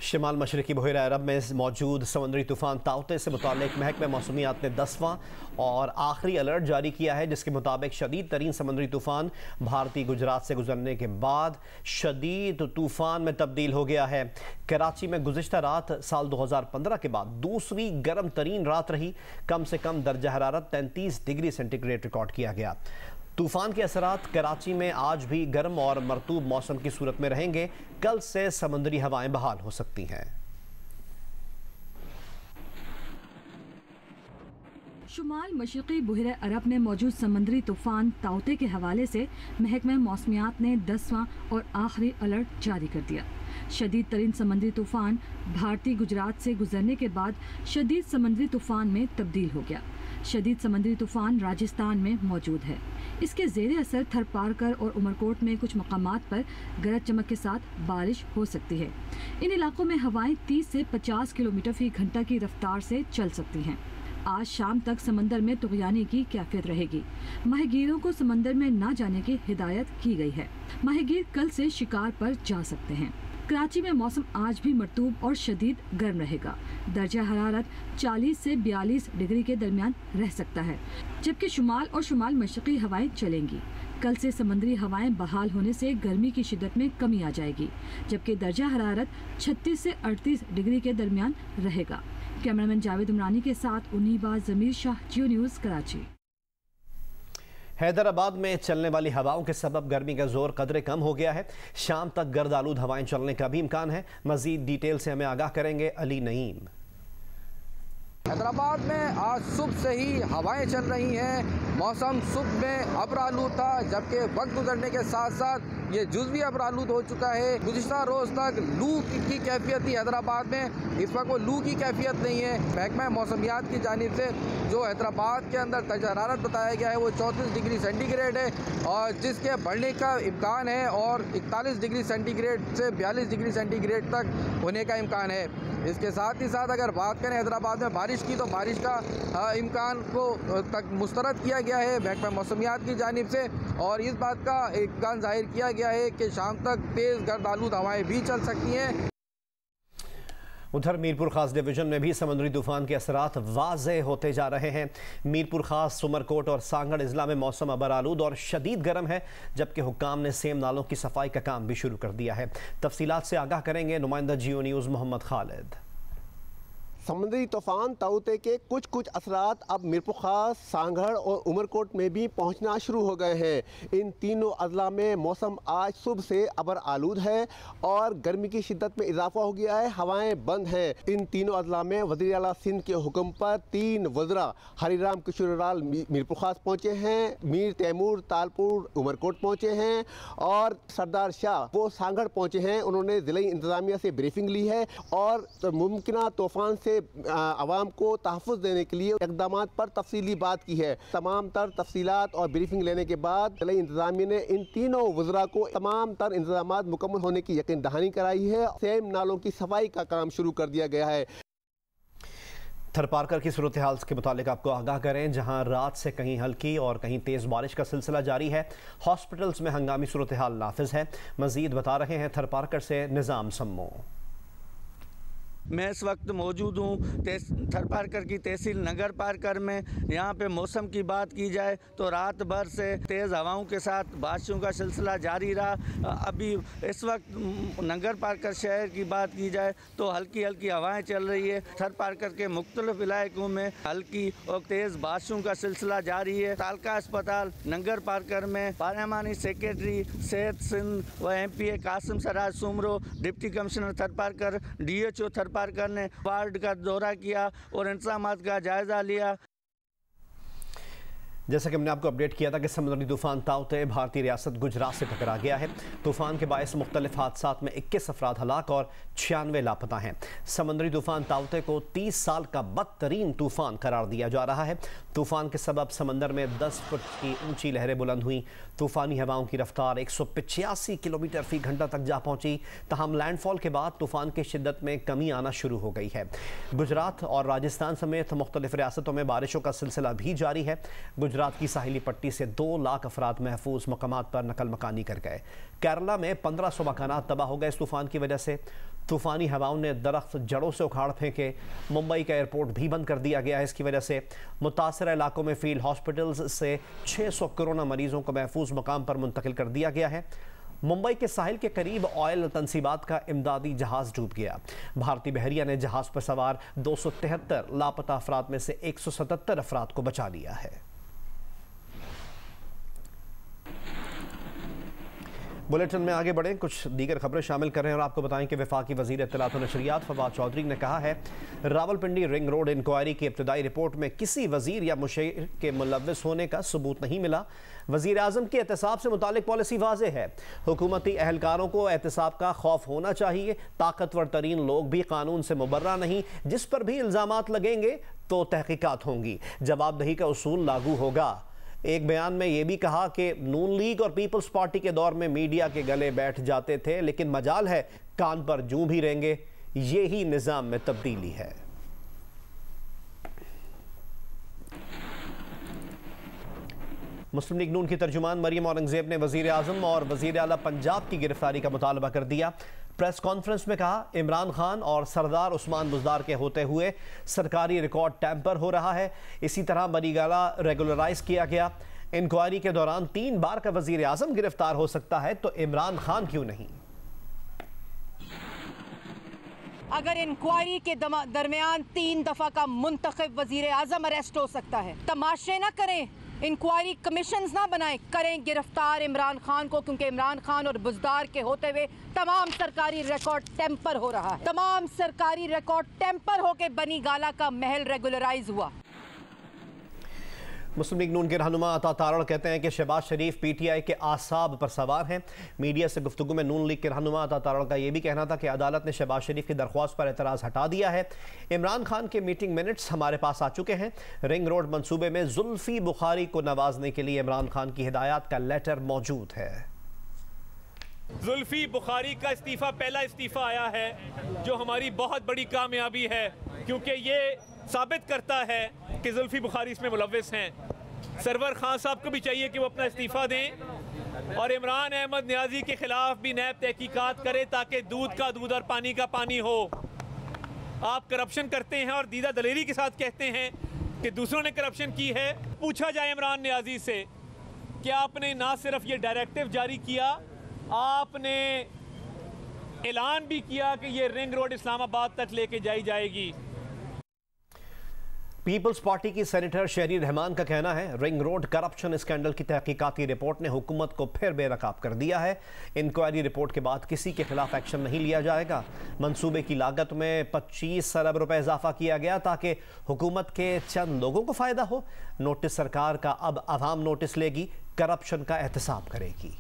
शिमाल मशरकी बहरा अरब में मौजूद समुद्री तूफान ताउते से मुताल्लिक महकमा मौसमियात ने 10वां और आखिरी अलर्ट जारी किया है, जिसके मुताबिक शदीद तरीन समुद्री तूफान भारतीय गुजरात से गुजरने के बाद शदीद तूफान में तब्दील हो गया है। कराची में गुज़िश्ता रात साल 2015 के बाद दूसरी गर्म तरीन रात रही। कम से कम दर्जा हरारत 33 डिग्री सेंटीग्रेड रिकॉर्ड किया गया। तूफान के असरात कराची में आज भी गर्म और मरतूब मौसम की सूरत में रहेंगे। कल से समुद्री हवाएं बहाल हो सकती हैं। शुमाल मशरक़ी बहरा अरब में मौजूद समुद्री तूफान ताउते के हवाले से महकमा मौसमियात ने 10वां और आखिरी अलर्ट जारी कर दिया। शदीद तरीन समुद्री तूफान भारतीय गुजरात से गुजरने के बाद शदीद समुद्री तूफान में तब्दील हो गया। शदीद समुद्री तूफान राजस्थान में मौजूद है। इसके ज़ेरे असर थरपारकर और उमरकोट में कुछ मकामात पर गरज चमक के साथ बारिश हो सकती है। इन इलाकों में हवाएं 30 से 50 किलोमीटर फी घंटा की रफ्तार से चल सकती हैं। आज शाम तक समंदर में तुग़यानी की कैफियत रहेगी। माहीगीरों को समंदर में न जाने की हिदायत की गई है। माहीगीर कल से शिकार पर जा सकते हैं। कराची में मौसम आज भी मरतूब और शदीद गर्म रहेगा। दर्जा हरारत 40 से 42 डिग्री के दरमियान रह सकता है, जबकि शुमाल और शुमाल मशरक़ी हवाएं चलेंगी। कल से समुद्री हवाएं बहाल होने से गर्मी की शिद्दत में कमी आ जाएगी, जबकि दर्जा हरारत 36 से 38 डिग्री के दरमियान रहेगा। कैमरामैन जावेद उमरानी के साथ उन्नीबाज ज़मीर शाह, जियो न्यूज़, कराची। हैदराबाद में चलने वाली हवाओं के सबब गर्मी का जोर कदरे कम हो गया है। शाम तक गर्द आलूद हवाएं चलने का भी इम्कान है। मजीद डिटेल से हमें आगाह करेंगे अली नईम। हैदराबाद में आज सुबह से ही हवाएं चल रही हैं। मौसम सुबह में अब्रालूद था, जबकि वक्त गुजरने के साथ साथ ये जुज़वी अब्रालूद हो चुका है। गुज़िश्ता रोज़ तक लू की कैफियत थी हैदराबाद में, इस वक्त वो लू की कैफियत नहीं है। महकमा मौसमियात की जानिब से जो हैदराबाद के अंदर दर्जा हरारत बताया गया है वो 34 डिग्री सेंटीग्रेड है, और जिसके बढ़ने का इम्कान है, और 41 डिग्री सेंटीग्रेड से 42 डिग्री सेंटीग्रेड तक होने का इम्कान है। इसके साथ ही साथ अगर बात करें हैदराबाद में बारिश की, तो बारिश का इम्कान को तक मुस्तरद किया गया है महकमा मौसमियात की जानिब से, और इस बात का इम्कान जाहिर किया गया है कि शाम तक तेज़ गर्द आलूद हवाएं भी चल सकती हैं। उधर मीरपुर खास डिवीजन में भी समुद्री तूफान के असरात वाज़ेह होते जा रहे हैं। मीरपुर खास, सुमरकोट और सांगड़ इजला में मौसम अबरालूद और शदीद गर्म है, जबकि हुक्काम ने सेम नालों की सफाई का काम भी शुरू कर दिया है। तफसीलात से आगाह करेंगे नुमाइंदा जियो न्यूज़ मोहम्मद खालिद। समुद्री तूफान ताउते के कुछ असरात अब मीरपुर खास, सांगड़ और उमरकोट में भी पहुंचना शुरू हो गए हैं। इन तीनों अजला में मौसम आज सुबह से अबर आलूद है और गर्मी की शिद्दत में इजाफा हो गया है। हवाएं बंद हैं। इन तीनों अजला में वज़ीर आला सिंध के हुक्म पर 3 वज़रा हरिराम किशोरीलाल मीरपुर खास पहुँचे हैं, मीर तैमूर तालपुर उमरकोट पहुँचे हैं और सरदार शाह वो सांगड़ पहुँचे हैं। उन्होंने ज़िला इंतज़ामिया से ब्रीफिंग ली है और मुमकिन तूफ़ान से आवाम को तहफ़्फ़ुज़ देने के लिए इक़दामात पर तफसीली बात की है। तमाम तर तफसीलात और ब्रीफिंग लेने के बाद ज़िला इंतज़ामिया ने इन तीनों वज़रा को तमाम तर इंतज़ामात मुकम्मल होने की यकीन दहानी कराई है। सेम नालों की सफाई का काम शुरू कर दिया गया है। थरपारकर की सूरत हाल के मुतालिक आपको आगाह करें, जहां रात से कहीं हल्की और कहीं तेज़ बारिश का सिलसिला जारी है। हॉस्पिटल्स में हंगामी सूरत हाल नाफिज है। मज़ीद बता रहे हैं थरपारकर से निज़ाम सम्मो। मैं इस वक्त मौजूद हूँ थरपारकर की तहसील नगर पारकर में। यहाँ पे मौसम की बात की जाए तो रात भर से तेज़ हवाओं के साथ बारिशों का सिलसिला जारी रहा। अभी इस वक्त नगर पारकर शहर की बात की जाए तो हल्की हल्की हवाएं चल रही है। थरपारकर के मुख्तलिफ इलाकों में हल्की और तेज़ बारिशों का सिलसिला जारी है। तालका अस्पताल नगर पारकर में पार्लियामानी सेक्रेटरी सेहत सिंध व MPA Qasim Siraj Soomro, deputy commissioner Tharparkar, DHO Tharparkar ने वार्ड का दौरा किया और इंतजामात का जायजा लिया। जैसा कि हमने आपको अपडेट किया था कि समुद्री तूफान ताउते भारतीय रियासत गुजरात से टकरा गया है। तूफान के बायस मुख्तलिफ हादसात में 21 अफराद हलाक और 96 लापता हैं। समुद्री तूफान ताउते को 30 साल का बदतरीन तूफान करार दिया जा रहा है। तूफान के सबब समंदर में 10 फुट की ऊंची लहरें बुलंद हुई। तूफानी हवाओं की रफ्तार 185 किलोमीटर फी घंटा तक जा पहुंची। तहम लैंडफॉल के बाद तूफान की शिद्दत में कमी आना शुरू हो गई है। गुजरात और राजस्थान समेत मुख्तलिफ रियासतों में बारिशों का सिलसिला भी जारी है। गुजरात की साहिली पट्टी से 2 लाख अफराद महफूज मकामात पर नकल मकानी कर गए। केरला में 1500 मकानात तबाह हो गए इस तूफान की वजह से। तूफानी हवाओं ने दरख्त जड़ों से उखाड़ फेंके। मुंबई का एयरपोर्ट भी बंद कर दिया गया है इसकी वजह से। मुतासर इलाकों में फील्ड हॉस्पिटल्स से 600 कोरोना मरीजों को महफूज मकाम पर मुंतकिल कर दिया गया है। मुंबई के साहिल के करीब ऑयल तंसीबात का इमदादी जहाज डूब गया। भारतीय बहरिया ने जहाज पर सवार 273 लापता अफराद में से 177 अफराद को बचा लिया है। बुलेटिन में आगे बढ़ें, कुछ दीगर खबरें शामिल कर रहे हैं और आपको बताएं कि वफाकी वज़ीर इत्तलात व नशरियात फवाद चौधरी ने कहा है रावलपिंडी रिंग रोड इंक्वायरी की इब्तदाई रिपोर्ट में किसी वज़ीर या मुशीर के मुलव्विस होने का सबूत नहीं मिला। वज़ीर आज़म के एहतसाब से मुतालिक पॉलिसी वाज़ेह है। हुकूमती एहलकारों को एहतसाब का खौफ होना चाहिए। ताकतवर तरीन लोग भी कानून से मुबर्रा नहीं। जिस पर भी इल्ज़ामात लगेंगे तो तहकीकात होंगी, जवाबदही का उसूल लागू होगा। एक बयान में यह भी कहा कि नून लीग और पीपल्स पार्टी के दौर में मीडिया के गले बैठ जाते थे, लेकिन मजाल है कान पर जूं भी रहेंगे। ये ही निज़ाम में तब्दीली है। मुस्लिम लीग नून की तर्जुमान मरियम औरंगजेब ने वज़ीर आज़म और वज़ीर आला पंजाब की गिरफ्तारी का मुतालबा कर दिया। प्रेस कॉन्फ्रेंस में कहा इमरान खान और सरदार उस्मान बुज़दार के होते हुए सरकारी रिकॉर्ड टैंपर हो रहा है। इसी तरह मरीगाला रेगुलराइज किया गया। इंक्वायरी के दौरान 3 बार का वज़ीर आज़म गिरफ्तार हो सकता है तो इमरान खान क्यों नहीं? अगर इंक्वायरी के दरमियान 3 दफा का मुंतखब वज़ीर आज़म अरेस्ट हो सकता है, तमाशे ना करें, इंक्वायरी कमीशंस ना बनाएं, करें गिरफ्तार इमरान खान को, क्योंकि इमरान खान और बुज़दार के होते हुए तमाम सरकारी रिकॉर्ड टेम्पर हो रहा है। तमाम सरकारी रिकॉर्ड टेम्पर होकर बनी गाला का महल रेगुलराइज हुआ। मुस्लिम लीग नून के रहनुमा अता तारड़ कहते हैं कि शहबाज शरीफ पीटीआई के आसाब पर सवार हैं। मीडिया से गुफ्तगू में नून लीग के रहनुमा अता तारड़ का यह भी कहना था कि अदालत ने शहबाज शरीफ की दरख्वास्त पर एतराज़ हटा दिया है। इमरान खान के मीटिंग मिनट्स हमारे पास आ चुके हैं। रिंग रोड मंसूबे में जुल्फी बुखारी को नवाजने के लिए इमरान खान की हिदायत का लेटर मौजूद है। जुल्फी बुखारी का इस्तीफ़ा पहला इस्तीफ़ा आया है, जो हमारी बहुत बड़ी कामयाबी है, क्योंकि ये साबित करता है कि जुल्फी बुखारी इसमें मुलव्विस हैं। सरवर खान साहब को भी चाहिए कि वो अपना इस्तीफ़ा दें और इमरान अहमद न्याजी के ख़िलाफ़ भी नैब तहकीकात करे, ताकि दूध का दूध और पानी का पानी हो। आप करप्शन करते हैं और दीदा दलेरी के साथ कहते हैं कि दूसरों ने करप्शन की है। पूछा जाए इमरान न्याजी से कि आपने ना सिर्फ ये डायरेक्टिव जारी किया, आपने ऐलान भी किया कि ये रिंग रोड इस्लामाबाद तक लेके जाई जाएगी। पीपल्स पार्टी की सेनेटर शहरी रहमान का कहना है रिंग रोड करप्शन स्कैंडल की तहकीकाती रिपोर्ट ने हुकूमत को फिर बेनकाब कर दिया है। इंक्वायरी रिपोर्ट के बाद किसी के खिलाफ एक्शन नहीं लिया जाएगा। मंसूबे की लागत में 25 अरब रुपए इजाफा किया गया ताकि हुकूमत के चंद लोगों को फायदा हो। नोटिस सरकार का अब अवाम नोटिस लेगी, करप्शन का एहतसाब करेगी।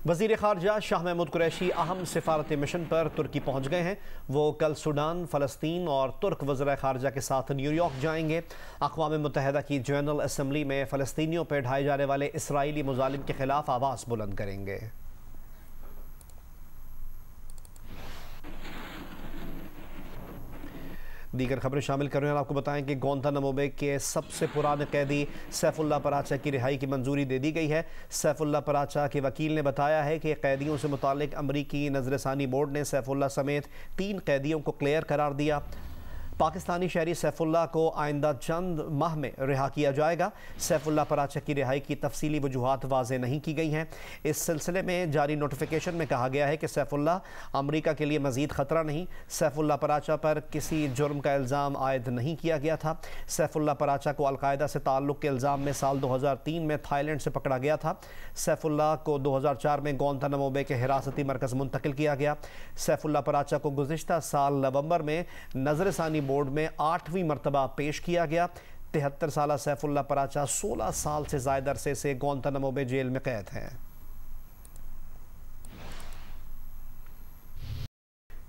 वज़ीर ख़ारजा शाह महमूद कुरैशी अहम सिफारती मिशन पर तुर्की पहुँच गए हैं। वो कल सूडान, फ़लस्तीन और तुर्क वज़ीर ख़ारजा के साथ न्यूयॉर्क जाएंगे। अक़वाम मुत्तहिदा की जनरल असम्बली में फ़लस्तीनियों पर ढाए जाने वाले इसराइली मुज़ालिम के ख़िलाफ़ आवाज़ बुलंद करेंगे। दीगर खबरें शामिल कर रहे हैं और आपको बताएं कि गुआंतानामो बे के सबसे पुराने कैदी सैफुल्लाह पराचा की रिहाई की मंजूरी दे दी गई है। सैफुल्लाह पराचा के वकील ने बताया है कि कैदियों से मुतालिक अमरीकी नजरसानी बोर्ड ने सैफुल्लाह समेत 3 कैदियों को क्लियर करार दिया। पाकिस्तानी शहरी सैफुल्लाह को आइंदा चंद माह में रिहा किया जाएगा। सैफुल्लाह पराचा की रिहाई की तफसीली वजूहात वाज़े नहीं की गई हैं। इस सिलसिले में जारी नोटिफिकेशन में कहा गया है कि सैफुल्लाह अमरीका के लिए मज़ीद ख़तरा नहीं। सैफुल्लाह पराचा पर किसी जुर्म का इल्ज़ाम आयद नहीं किया गया था। सैफुल्लाह पराचा को अलकायदा से ताल्लुक़ के इल्ज़ाम में साल 2003 में थाईलैंड से पकड़ा गया था। सैफुल्लाह को 2004 में गुआंतानामो बे के हिरासती मरकज़ मुंतकिल किया गया। सैफुल्लाह पराचा को गुज़िश्ता साल नवंबर में नजरसानी बोर्ड में 8वीं मरतबा पेश किया गया। 73 साला सैफुल्लाह पराचा 16 साल से ज़ायद अरसे से गुआंतानामो बे जेल में कैद हैं।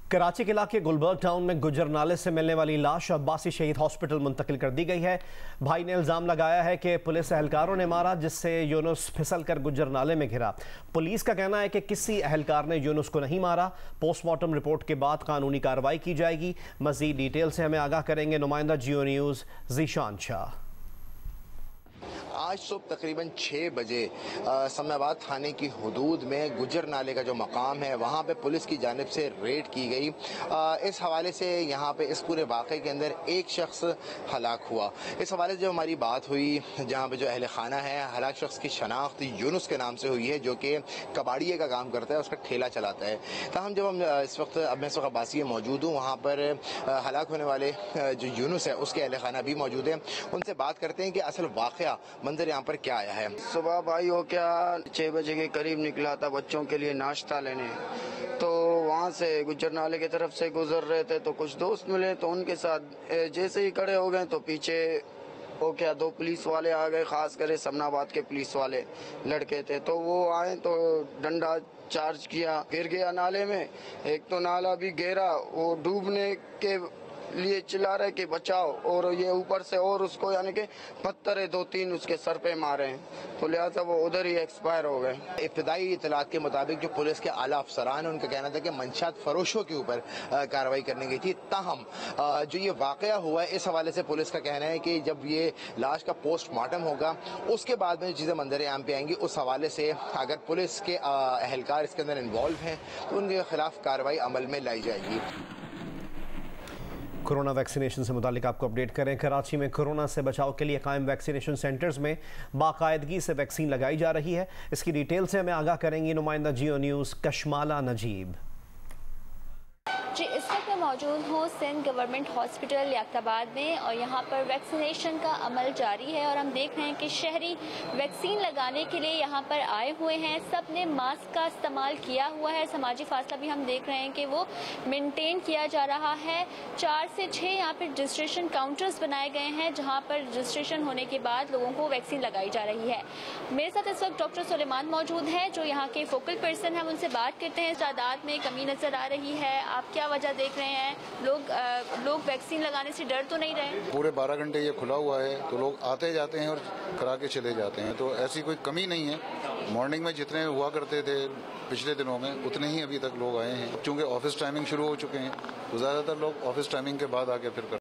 कराची के इलाके गुलबर्ग टाउन में गुजर नाले से मिलने वाली लाश अब्बासी शहीद हॉस्पिटल मुंतकिल कर दी गई है। भाई ने इल्जाम लगाया है कि पुलिस एहलकारों ने मारा, जिससे यूनुस फिसलकर गुजर नाले में घिरा। पुलिस का कहना है कि किसी एहलकार ने यूनुस को नहीं मारा। पोस्टमार्टम रिपोर्ट के बाद कानूनी कार्रवाई की जाएगी। मजीद डिटेल से हमें आगाह करेंगे नुमाइंदा जियो न्यूज़ ज़ीशान शाह। आज सुबह तकरीबन 6 बजे समाबाद थाने की हदूद में गुजर नाले का जो मकाम है वहाँ पे पुलिस की जानिब से रेड की गई। इस हवाले से यहाँ पे इस पूरे वाक़े के अंदर एक शख्स हलाक हुआ। इस हवाले से जो हमारी बात हुई, जहाँ पे जो अहल खाना है, हलाक शख्स की शनाख्त यूनुस के नाम से हुई है, जो कि कबाड़िए का काम करता है, उसका ठेला चलाता है। ताहम जब हम इस वक्त अब्बासी में मौजूद हूँ, वहाँ पर हलाक होने वाले जो यूनुस है उसके अहल खाना भी मौजूद है। उनसे बात करते हैं कि असल वाक़या मंजर यहाँ पर क्या आया है। सुबह भाई हो क्या 6 बजे के करीब निकला था बच्चों के लिए नाश्ता लेने, तो वहाँ से गुजर नाले की तरफ से गुजर रहे थे तो कुछ दोस्त मिले, तो उनके साथ जैसे ही खड़े हो गए तो पीछे वो क्या 2 पुलिस वाले आ गए, खास कर समनाबाद के पुलिस वाले लड़के थे। तो वो आए तो डंडा चार्ज किया, गिर गया नाले में। एक तो नाला भी गहरा, वो डूबने के लिए चिल्ला रहे कि बचाओ, और ये ऊपर से और उसको यानी कि पत्थर 2-3 उसके सर पे मारे हैं, तो लिहाजा वो उधर ही एक्सपायर हो गए। इब्तदाई इतलात के मुताबिक जो पुलिस के आला अफसरान, उनका कहना था कि मंशात फरोशों के ऊपर कार्रवाई करने गई थी। ताहम जो ये वाकया हुआ है, इस हवाले से पुलिस का कहना है कि जब ये लाश का पोस्टमार्टम होगा उसके बाद में जो चीज़ें मंजर आम पे आएंगी, उस हवाले से अगर पुलिस के अहलकार इसके अंदर इन्वॉल्व हैं तो उनके खिलाफ कार्रवाई अमल में लाई जाएगी। कोरोना वैक्सीनेशन से मुतालिक आपको अपडेट करें। कराची में कोरोना से बचाव के लिए कायम वैक्सीनेशन सेंटर्स में बाकायदगी से वैक्सीन लगाई जा रही है। इसकी डिटेल से हमें आगाह करेंगी नुमाइंदा जियो न्यूज़ कशमाला नजीब। जी, इस वक्त मैं मौजूद हूँ सिंध गवर्नमेंट हॉस्पिटल याक्ताबाद में, और यहाँ पर वैक्सीनेशन का अमल जारी है और हम देख रहे हैं कि शहरी वैक्सीन लगाने के लिए यहाँ पर आए हुए हैं। सब ने मास्क का इस्तेमाल किया हुआ है, समाजी फासला भी हम देख रहे हैं कि वो मेंटेन किया जा रहा है। 4 से 6 यहाँ पर रजिस्ट्रेशन काउंटर्स बनाए गए हैं, जहाँ पर रजिस्ट्रेशन होने के बाद लोगों को वैक्सीन लगाई जा रही है। मेरे साथ इस वक्त डॉक्टर सुलेमान मौजूद है, जो यहाँ के फोकल पर्सन हैं। उनसे बात करते हैं। तादाद में कमी नजर आ रही है, आप क्या वजह देख रहे हैं? लोग वैक्सीन लगाने से डर तो नहीं रहे? पूरे 12 घंटे ये खुला हुआ है, तो लोग आते जाते हैं और करा के चले जाते हैं, तो ऐसी कोई कमी नहीं है। मॉर्निंग में जितने हुआ करते थे पिछले दिनों में, उतने ही अभी तक लोग आए हैं। चूँकि ऑफिस टाइमिंग शुरू हो चुके हैं, तो ज़्यादातर लोग ऑफिस टाइमिंग के बाद आके फिर